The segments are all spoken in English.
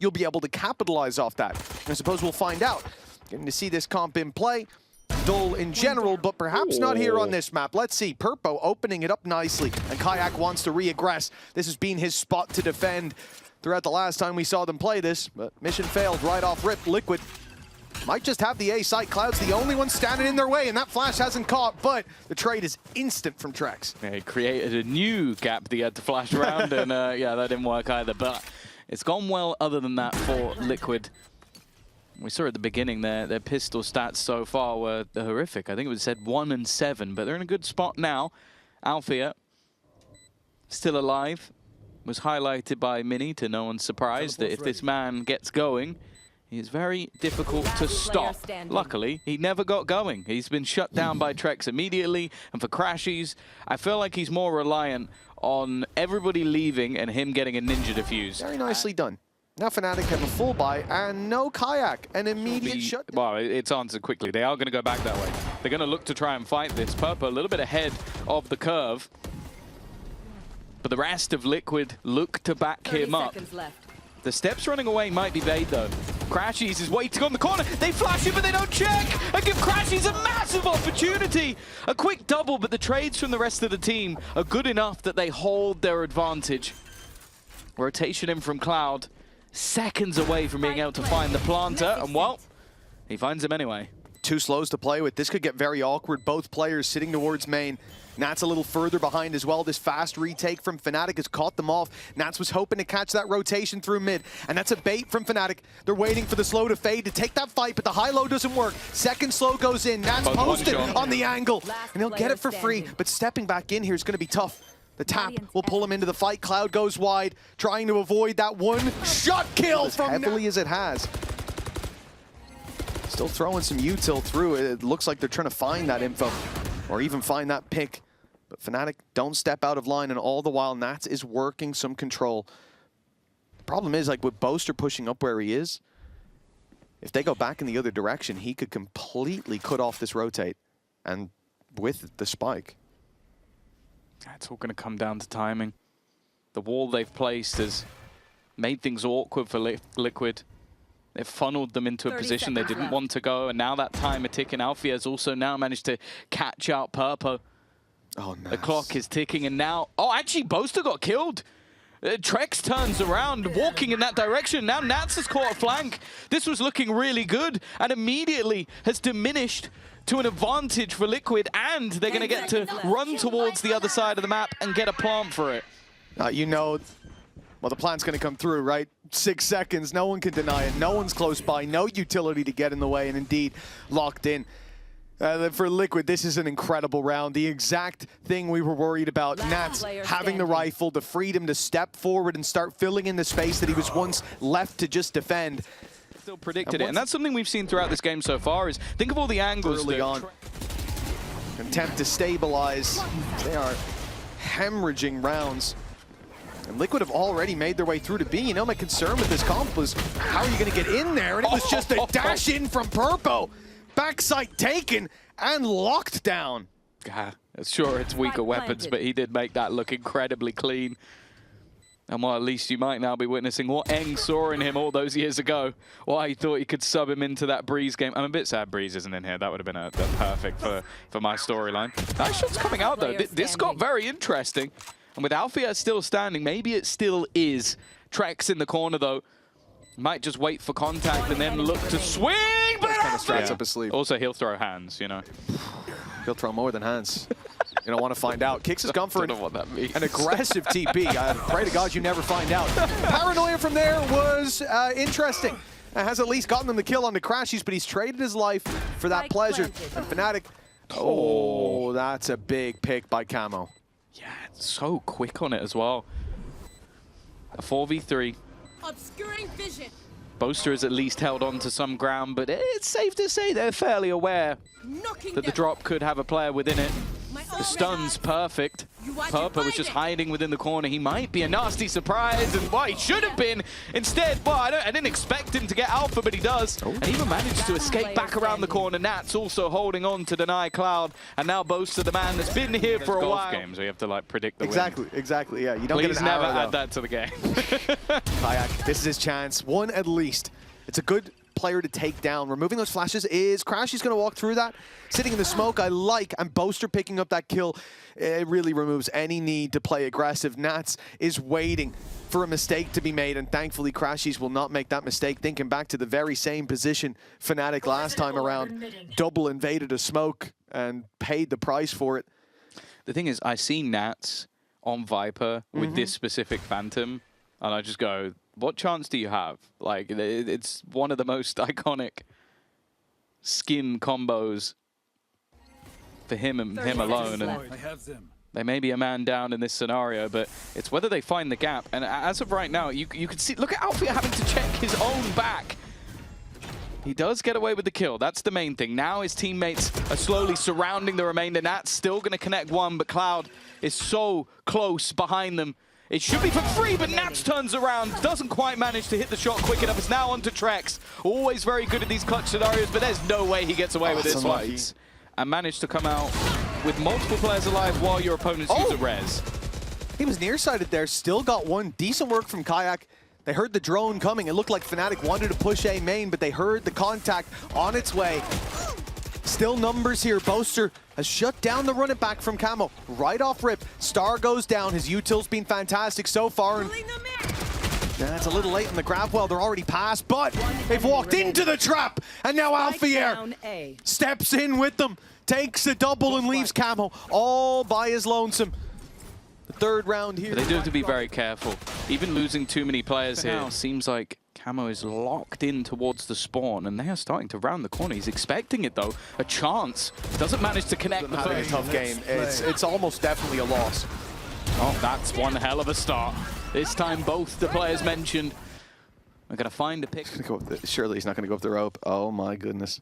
you'll be able to capitalize off that. I suppose we'll find out. Getting to see this comp in play. Dull in general, but perhaps not here on this map. Let's see. Purpo opening it up nicely, and kaajak wants to re-aggress. This has been his spot to defend throughout the last time we saw them play this, but mission failed right off rip. Liquid might just have the A site. Cloud's the only one standing in their way, and that flash hasn't caught, but the trade is instant from trexx. Yeah, he created a new gap that he had to flash around, and yeah, that didn't work either, but it's gone well other than that for Liquid. We saw at the beginning their pistol stats so far were horrific. I think it was said 1 and 7, but they're in a good spot now. Alfia, still alive, was highlighted by Mini to no one's surprise that if this man gets going, he is very difficult to stop. Luckily, he never got going. He's been shut down by trexx immediately, and for crashies, I feel like he's more reliant on everybody leaving and him getting a ninja defuse. Very nicely done. Now FNATIC have a full buy and no kaajak, an immediate shutdown. Well, it's answered quickly. They are going to go back that way. They're going to look to try and fight this. Purpo a little bit ahead of the curve. But the rest of Liquid look to back him up. The steps running away might be bait though. crashies is waiting on the corner. They flash it, but they don't check. And give crashies a massive opportunity. A quick double, but the trades from the rest of the team are good enough that they hold their advantage. Rotation in from Cloud. Seconds away from being able to find the planter, and well, he finds him anyway. 2 slows to play with. This could get very awkward. Both players sitting towards main. Nats a little further behind as well. This fast retake from FNATIC has caught them off. Nats was hoping to catch that rotation through mid, and that's a bait from FNATIC. They're waiting for the slow to fade to take that fight, but the high-low doesn't work. Second slow goes in. Nats posted on the angle, and he'll get it for free, but stepping back in here is going to be tough. The tap will pull him into the fight. Cloud goes wide, trying to avoid that one shot kill from heavily as it has. Still throwing some util through. It looks like they're trying to find that info, or even find that pick. But FNATIC don't step out of line, and all the while Nats is working some control. The problem is, like with Boaster pushing up where he is, if they go back in the other direction, he could completely cut off this rotate, and with the spike. It's all going to come down to timing. The wall they've placed has made things awkward for Liquid. They've funneled them into a position they didn't want to go, and now that timer ticking. Alfia has also now managed to catch out Purpo. Oh, nice. The clock is ticking, and now... Oh, actually, Boaster got killed. Trexx turns around, walking in that direction. Now Nats has caught a flank. This was looking really good, and immediately has diminished to an advantage for Liquid, and they're going to get to run towards the other side of the map and get a plant for it. You know, well, the plant's going to come through, right? 6 seconds, no one can deny it. No one's close by, no utility to get in the way, and indeed, locked in. For Liquid, this is an incredible round. The exact thing we were worried about. Nats having the rifle, the freedom to step forward and start filling in the space that he was once left to just defend. Still predicted it, and that's something we've seen throughout this game so far, is think of all the angles early on. Attempt to stabilize. They are hemorrhaging rounds. And Liquid have already made their way through to B. You know, my concern with this comp was, how are you going to get in there? And it was just a dash in from Purpo. Backside taken and locked down. Yeah, sure, it's weaker weapons, but he did make that look incredibly clean. And well, at least you might now be witnessing what Eng saw in him all those years ago. Why he thought he could sub him into that Breeze game. I'm a bit sad Breeze isn't in here. That would have been a perfect for my storyline. Nice shots coming out, though. This got very interesting. And with Alfia still standing, maybe it still is. Trexx in the corner, though. Might just wait for contact and then look to swing, but kind of strats up his sleeve. Also, he'll throw hands, you know. He'll throw more than hands. You don't want to find out. Kicks has gone for an aggressive TP. I pray to God you never find out. Paranoia from there was interesting. Has at least gotten them the kill on the crashies, but he's traded his life for that pleasure. And FNATIC, oh, that's a big pick by Camo. Yeah, it's so quick on it as well. A 4v3. Obscuring vision. Boaster has at least held on to some ground, but it's safe to say they're fairly aware that the drop could have a player within it. The stun's perfect. Purple was just hiding within the corner. He might be a nasty surprise, and well, he should have been. Instead, well, I didn't expect him to get Alpha, but he does. And even managed to escape back around the corner. Nats also holding on to deny Cloud, and now Boaster, the man that's been here for a while. Games where you have to like predict the win. Exactly. Yeah, you don't get an never arrow, add that to the game. kaajak, this is his chance. One at least. It's a good player to take down. Removing those flashes is crashies going to walk through that. Sitting in the smoke, I like. And Boaster picking up that kill. It really removes any need to play aggressive. Nats is waiting for a mistake to be made, and thankfully crashies will not make that mistake. Thinking back to the very same position FNATIC last time around, double invaded a smoke and paid the price for it. The thing is, I see Nats on Viper with this specific Phantom, and I just go, what chance do you have? Like, it's one of the most iconic skin combos for him and him alone. And they may be a man down in this scenario, but it's whether they find the gap. And as of right now, you can see, look at Alfie having to check his own back. He does get away with the kill. That's the main thing. Now his teammates are slowly surrounding the remainder. Nat's still going to connect one, but Cloud is so close behind them. It should be for free, but Nats turns around, doesn't quite manage to hit the shot quick enough. It's now on to trexx. Always very good at these clutch scenarios, but there's no way he gets away with this one. And managed to come out with multiple players alive while your opponents use a res. He was nearsighted there, still got one. Decent work from kaajak. They heard the drone coming. It looked like FNATIC wanted to push A main, but they heard the contact on its way. Still numbers here. Boaster has shut down the run it back from Camo. Right off rip. Star goes down. His util's been fantastic so far. And that's a little late in the grab. Well, they're already past, but they've walked into the trap. And now Alfajer steps in with them. Takes a double and leaves Camo all by his lonesome. The third round here. But they do have to be very careful. Even losing too many players here, seems like Camo is locked in towards the spawn, and they are starting to round the corner. He's expecting it, though. A chance. Doesn't manage to connect the Having a tough game. It's almost definitely a loss. Oh, that's one hell of a start. This time, both the players mentioned are going to find a pick. Surely he's not going to go up the rope. Oh, my goodness.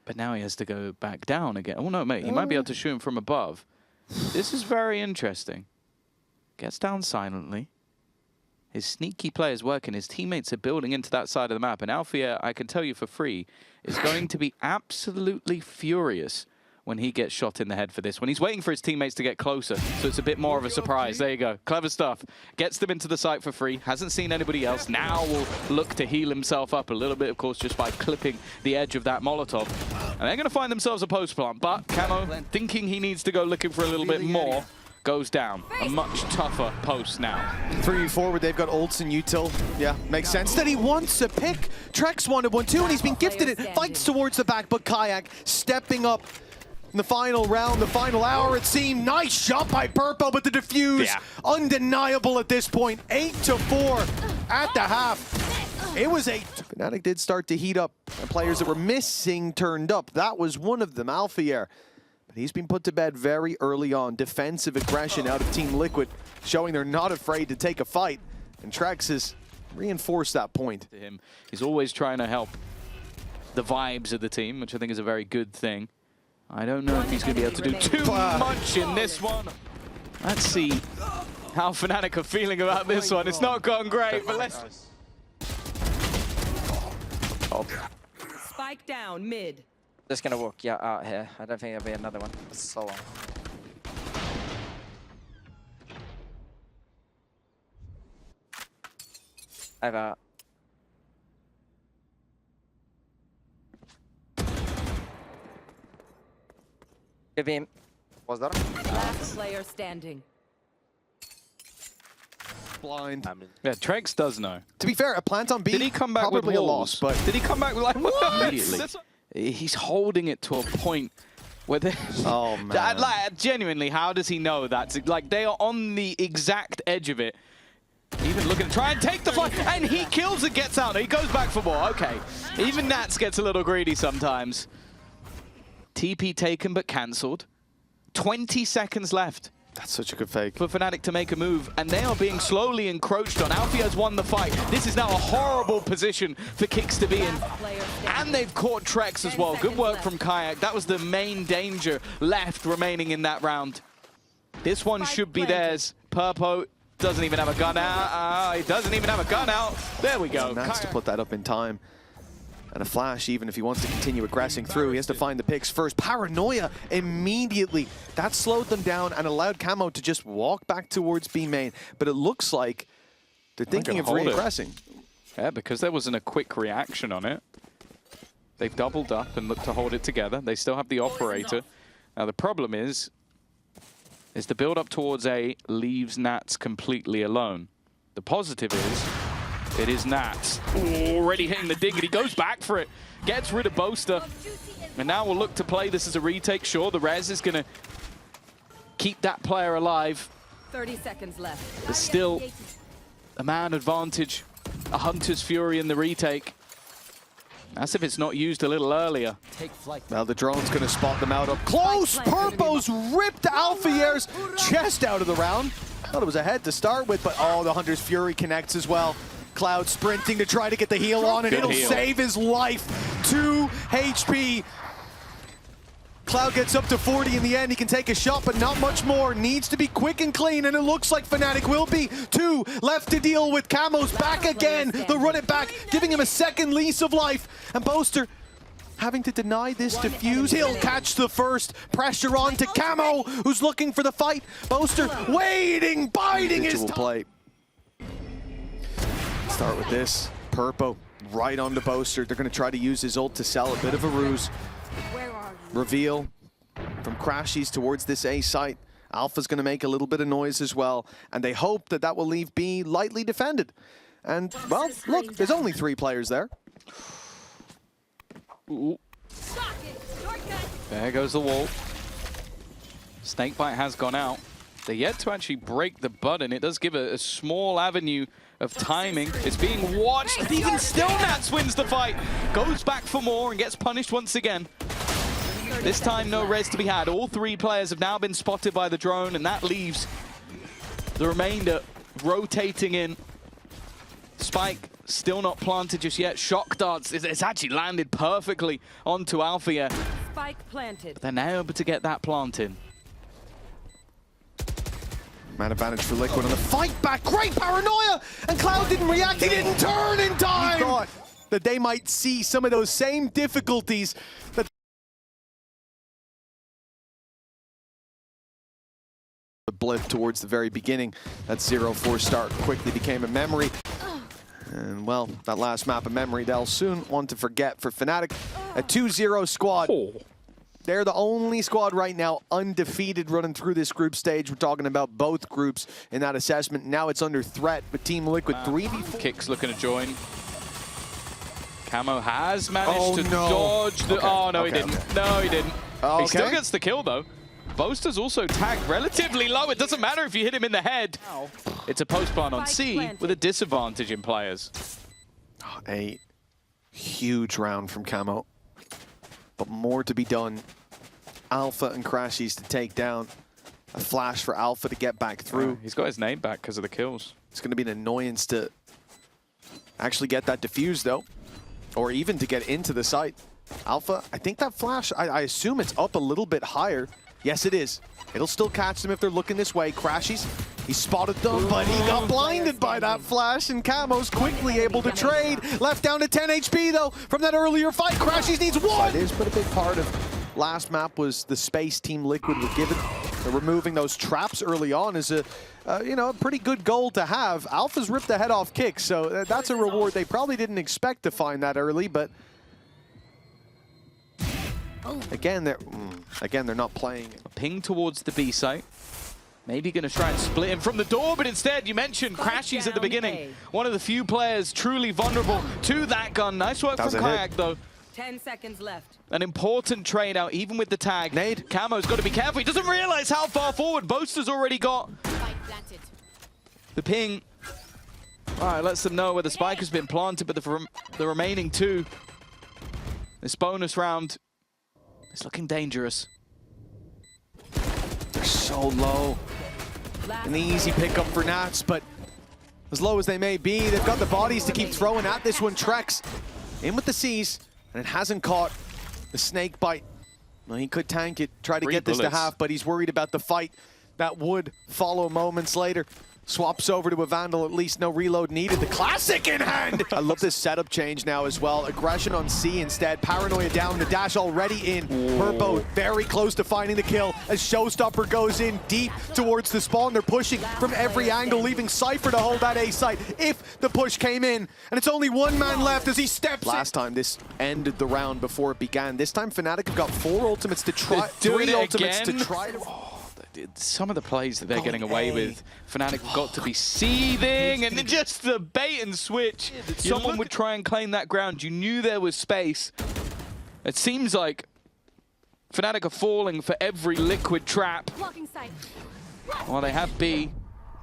But now he has to go back down again. Oh, no, mate. He might be able to shoot him from above. This is very interesting. Gets down silently. His sneaky play is working. His teammates are building into that side of the map. And Alfajer, I can tell you for free, is going to be absolutely furious when he gets shot in the head for this. When he's waiting for his teammates to get closer. So it's a bit more of a surprise. There you go. Clever stuff. Gets them into the site for free. Hasn't seen anybody else. Now will look to heal himself up a little bit, of course, just by clipping the edge of that Molotov. And they're going to find themselves a post plant. But Camo, thinking he needs to go looking for a little bit more, goes down. A much tougher post now. 3 forward, they've got ults and util. Yeah, makes sense that he wants a pick. Trexx wanted one too, and he's been gifted it. Fights towards the back, but kaajak stepping up in the final round, the final hour, it seemed. Nice shot by Purple, but the defuse, undeniable at this point. 8-4 at the half. It was 8. FNATIC did start to heat up, and players that were missing turned up. That was one of them, Alfajer. He's been put to bed very early on. Defensive aggression out of Team Liquid, showing they're not afraid to take a fight. And trexx has reinforced that point. To him, he's always trying to help the vibes of the team, which I think is a very good thing. I don't know if he's going to be able to do too much in this one. Let's see how FNATIC are feeling about this one. It's not gone great, but let's... Spike down mid. Just gonna walk out here. I don't think there'll be another one. It's so long. Over. Give him. Was that? Last player standing. Blind. Yeah, trexx does know. To be fair, a plant on B, did he come back probably with a loss, but did he come back with like immediately? He's holding it to a point where they... Oh, man. Like, genuinely, how does he know that? Like, they are on the exact edge of it. Even looking to try and take the fight, and he kills and gets out. He goes back for more. Okay. Even Nats gets a little greedy sometimes. TP taken but cancelled. 20 seconds left. That's such a good fake. For FNATIC to make a move, and they are being slowly encroached on. Alfajer's won the fight. This is now a horrible position for Kicks to be in. And they've caught trexx as well. Good work from kaajak. That was the main danger left remaining in that round. This one should be theirs. Purpo doesn't even have a gun out. He doesn't even have a gun out. There we go. Nice to put that up in time. And a flash, even if he wants to continue aggressing through, he has to find the picks first. Paranoia immediately. That slowed them down and allowed Camo to just walk back towards B main. But it looks like they're thinking of re-aggressing. Yeah, because there wasn't a quick reaction on it. They've doubled up and looked to hold it together. They still have the operator. Now the problem is the build-up towards A leaves Nats completely alone. The positive is, it is Nats already hitting the dig, and he goes back for it. Gets rid of Boaster. And now we'll look to play this as a retake. Sure, the res is going to keep that player alive. 30 seconds left. There's still a man advantage. A Hunter's Fury in the retake. That's if it's not used a little earlier. Take flight. Now the drone's going to spot them out up close. Purpo's ripped Alfajer's chest out of the round. Thought it was a head to start with, but oh, the Hunter's Fury connects as well. Cloud sprinting to try to get the heal on, and Good it'll heal. save his life. 2 HP. Cloud gets up to 40 in the end. He can take a shot, but not much more. Needs to be quick and clean, and it looks like FNATIC will be. 2 left to deal with. Camo's back again. They'll run it back, giving him a second lease of life. And Boaster having to deny this defuse. He'll catch the first. Pressure on to Camo, who's looking for the fight. Boaster waiting, biding his time. Start with this. Purpo right onto Boaster. They're going to try to use his ult to sell a bit of a ruse. Reveal from crashies towards this A site. Alpha's going to make a little bit of noise as well, and they hope that that will leave B lightly defended. And, well, look, there's only 3 players there. Ooh. There goes the wall. Snakebite has gone out. They're yet to actually break the button. It does give a small avenue of timing. It's being watched, and even still Nats wins the fight. Goes back for more and gets punished once again. This time, no res to be had. All 3 players have now been spotted by the drone, and that leaves the remainder rotating in. Spike still not planted just yet. Shock darts, it's actually landed perfectly onto Alfajer. Spike planted. They're now able to get that planted. Man advantage for Liquid on the fight back. Great paranoia! And Cloud didn't react. He didn't turn in time! He thought that they might see some of those same difficulties that the blip towards the very beginning. That 0-4 start quickly became a memory. And, well, that last map of memory they'll soon want to forget for FNATIC. A 2-0 squad. They're the only squad right now undefeated running through this group stage. We're talking about both groups in that assessment. Now it's under threat with Team Liquid 3v4. Kicks looking to join. Camo has managed to dodge the... Okay. Oh, no, Okay, he didn't. No, he didn't. Okay. He still gets the kill, though. Boaster's also tagged relatively low. It doesn't matter if you hit him in the head. It's a post plant on C with a disadvantage in players. A huge round from Camo, but more to be done. Alpha and crashies to take down. A flash for Alpha to get back through. He's got his name back because of the kills. It's going to be an annoyance to actually get that defuse, though, or even to get into the site. Alpha, I think that flash, I assume it's up a little bit higher. Yes, it is. It'll still catch them if they're looking this way. Crashies, he spotted them, but he got blinded by that flash, and Camo's quickly able to trade. Left down to 10 HP, though, from that earlier fight. Crashies needs 1! It is, but a big part of last map was the space Team Liquid were given. Removing those traps early on is a, you know, a pretty good goal to have. Alpha's ripped the head off kick, so that's a reward they probably didn't expect to find that early, but again, they're not playing. A ping towards the B site. Maybe going to try and split him from the door, but instead, you mentioned crashies at the beginning. One of the few players truly vulnerable to that gun. Nice work from kaajak, though. 10 seconds left. An important trade out, even with the tag. Nade. Camo's got to be careful. He doesn't realize how far forward Boaster's already got. The ping. All right, lets them know where the spike has been planted, but the remaining 2. This bonus round is looking dangerous. They're so low. An easy pickup for Nats, but as low as they may be, they've got the bodies to keep throwing at this one. Trexx in with the C's, and it hasn't caught the snake bite. Well, he could tank it, try to get this to half, but he's worried about the fight. that would follow moments later. Swaps over to a Vandal, at least no reload needed. The classic in hand! I love this setup change now as well. Aggression on C instead. Paranoia down, the dash already in. Purpo very close to finding the kill as Showstopper goes in deep towards the spawn. They're pushing from every angle, leaving Cypher to hold that A site if the push came in. And it's only one man left as he steps Last time this ended the round before it began. This time Fnatic have got 4 ultimates to try, 3 ultimates to try. Some of the plays that they're getting away with, Fnatic have got to be seething, and just the bait and switch. Someone would try and claim that ground. You knew there was space. It seems like Fnatic are falling for every liquid trap. Well, they have B.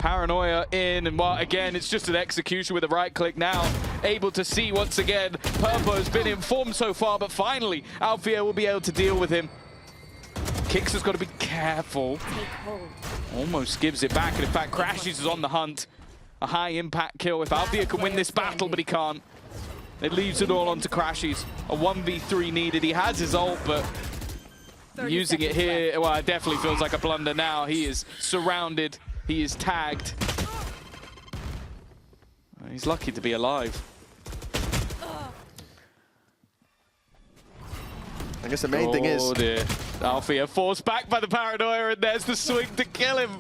Paranoia in, and well, again, it's just an execution with a right click now. Able to see once again. Purpo's been informed so far, but finally, Alfajer will be able to deal with him. Kix has got to be careful. Almost gives it back, and in fact, crashies is on the hunt. A high impact kill. If Alfajer can win this battle, but he can't. It leaves it all onto crashies. A 1v3 needed. He has his ult, but using it here, well, it definitely feels like a blunder now. He is surrounded. He is tagged. He's lucky to be alive. I guess the main thing is... Alfajer forced back by the Paranoia, and there's the swing to kill him.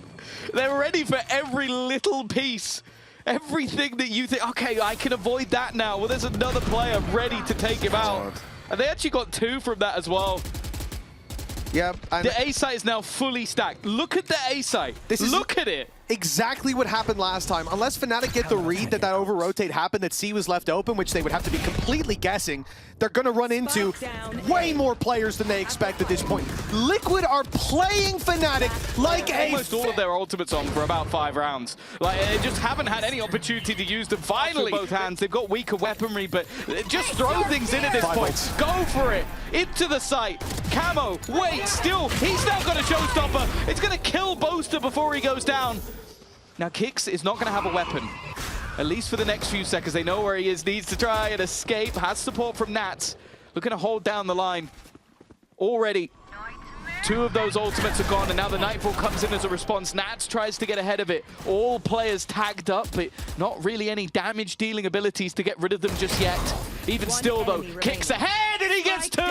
They're ready for every little piece. Everything that you think, okay, I can avoid that now. Well, there's another player ready to take him out. And they actually got 2 from that as well. Yeah. The A site is now fully stacked. Look at the A site. Look at it. Exactly what happened last time. Unless Fnatic get the read that over-rotate happened, that C was left open, which they would have to be completely guessing, they're going to run into way more players than they expect at this point. Liquid are playing Fnatic like almost all of their ultimates on for about 5 rounds. Like, they just haven't had any opportunity to use them. Finally, both hands, they've got weaker weaponry, but just throw things in at this point. Go for it. Into the site. Camo, wait, still, he's now got a showstopper. It's going to kill Boaster before he goes down. Now, Kix is not going to have a weapon, at least for the next few seconds. They know where he is, needs to try and escape, has support from Nats. Looking to hold down the line. Already, 2 of those ultimates are gone, and now the Nightfall comes in as a response. Nats tries to get ahead of it. All players tagged up, but not really any damage-dealing abilities to get rid of them just yet. Even still, though, Kix ahead, and he gets 2!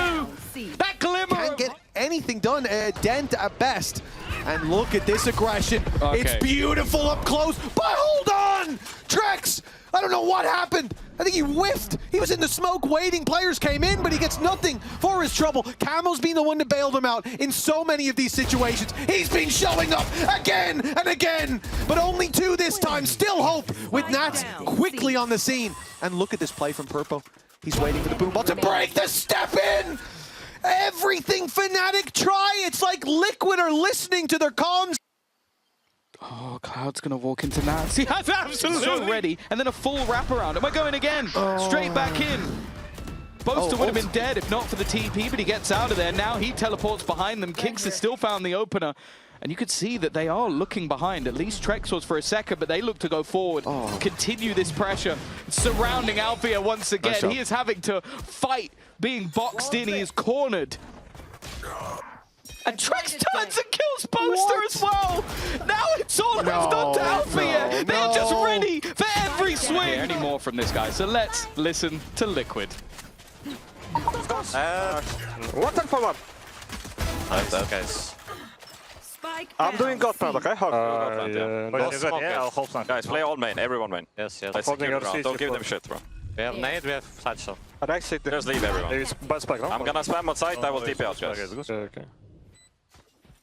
That glimmer! Can't get anything done, dent at best. And look at this aggression. Okay. It's beautiful up close, but hold on! Trexx, I don't know what happened. I think he whiffed. He was in the smoke waiting. Players came in, but he gets nothing for his trouble. Camo's been the one to bail them out in so many of these situations. He's been showing up again and again, but only 2 this time. Still hope with Nats quickly on the scene. And look at this play from Purpo. He's waiting for the boom ball to break the step in. Everything Fnatic try, it's like Liquid are listening to their comms. Oh, Cloud's gonna walk into Nats. He has absolutely so ready, and then a full wraparound. Am I going again? Straight back in. Boaster would have been dead if not for the TP, but he gets out of there. Now he teleports behind them. Kix has still found the opener. And you could see that they are looking behind. At least Trexx was for a second, but they look to go forward. Continue this pressure. Surrounding Alfajer once again. He is having to fight being boxed in. He is cornered. And Trexx turns and kills Boaster as well. Now it's all left onto Alfajer. They're just ready for every swing. Any more from this guy, so let's listen to Liquid. One turn forward. Guys. I'm doing God plant, okay? I'll hold plant. Guys, play all main, everyone main. Yes. Let's secure the ground. Don't give them shit, bro. We have nade, we have side shot. Just leave everyone. I'm gonna spam outside, I will TP out, guys. Okay.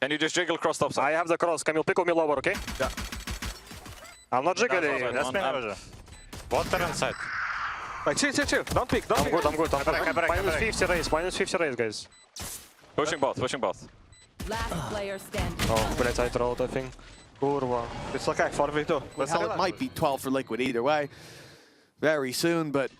Can you just jiggle cross top side? I have the cross, can you pick me lower, okay? Yeah. I'm not jiggling. Water inside. Like, chill. Don't pick. I'm good. Minus 50 raise, guys. Pushing both. Last player standing. Блять, I trolled, I think. Kurwa. It's okay, 4v2. Well, it might be 12 for Liquid either way. Very soon, but...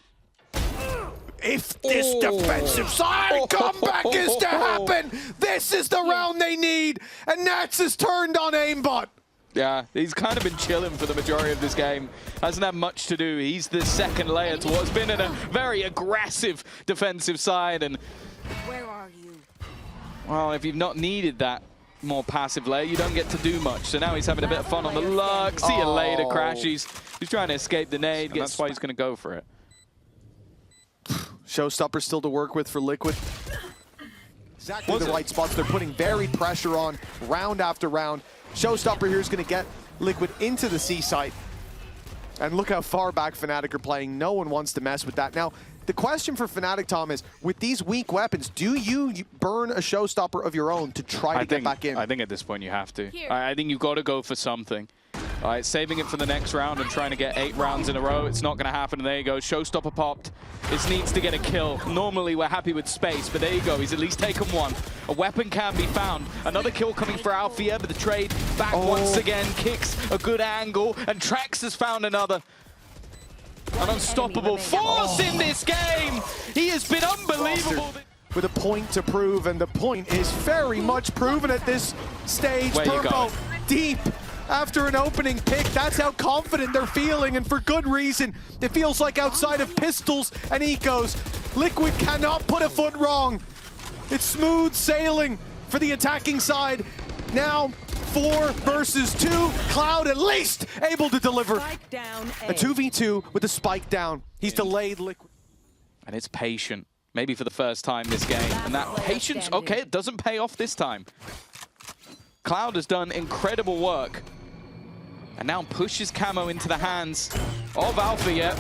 If this defensive side comeback is to happen, this is the round they need, and Nats is turned on aimbot. Yeah, he's kind of been chilling for the majority of this game. Hasn't had much to do. He's the second layer to what's been a very aggressive defensive side. And where are you? well, if you've not needed that more passive layer, you don't get to do much. So now he's having a bit of fun on the luck. See you later, crashies. He's trying to escape the nade, and that's why he's going to go for it. Showstopper still to work with for Liquid. Exactly the right spots. They're putting very pressure on round after round. Showstopper here is going to get Liquid into the C site. And look how far back FNATIC are playing. No one wants to mess with that. Now, the question for FNATIC, Tom, is with these weak weapons, do you burn a showstopper of your own to try to get back in? I think at this point you have to. I think you've got to go for something. All right, saving it for the next round and trying to get 8 rounds in a row. It's not going to happen. And there you go. Showstopper popped. It needs to get a kill. Normally, we're happy with space, but there you go. He's at least taken one. A weapon can be found. Another kill coming for Alfajer, but the trade back once again. Kicks a good angle, and trexx has found another. An unstoppable force in this game. He has been unbelievable. With a point to prove, and the point is very much proven at this stage. Purple, deep. After an opening pick, that's how confident they're feeling, and for good reason. It feels like outside of pistols and ecos, Liquid cannot put a foot wrong. It's smooth sailing for the attacking side. Now, 4 versus 2. Cloud at least able to deliver a 2v2 with a spike down. He's delayed Liquid. And it's patient, maybe for the first time this game. And that patience, okay, it doesn't pay off this time. Cloud has done incredible work. And now pushes Camo into the hands of Alfajer.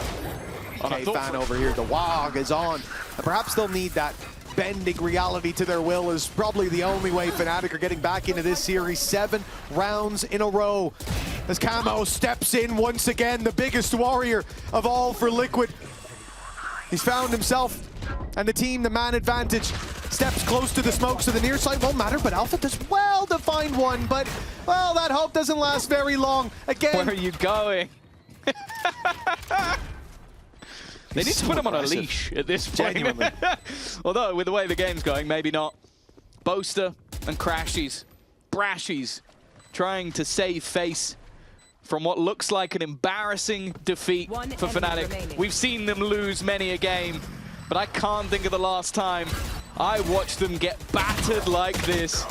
Okay, fan over here. The WOG is on. And perhaps they'll need that bending reality to their will is probably the only way FNATIC are getting back into this series. 7 rounds in a row. As Camo steps in once again, the biggest warrior of all for Liquid. He's found himself and the team, the man advantage. Steps close to the smokes to the near side, won't matter, but Alpha does well to find one, but, well, that hope doesn't last very long. Again. Where are you going? They need to put him on a leash at this point. Genuinely. Although, with the way the game's going, maybe not. Boaster and crashies, brashies, trying to save face from what looks like an embarrassing defeat for FNATIC. We've seen them lose many a game, but I can't think of the last time I watched them get battered like this.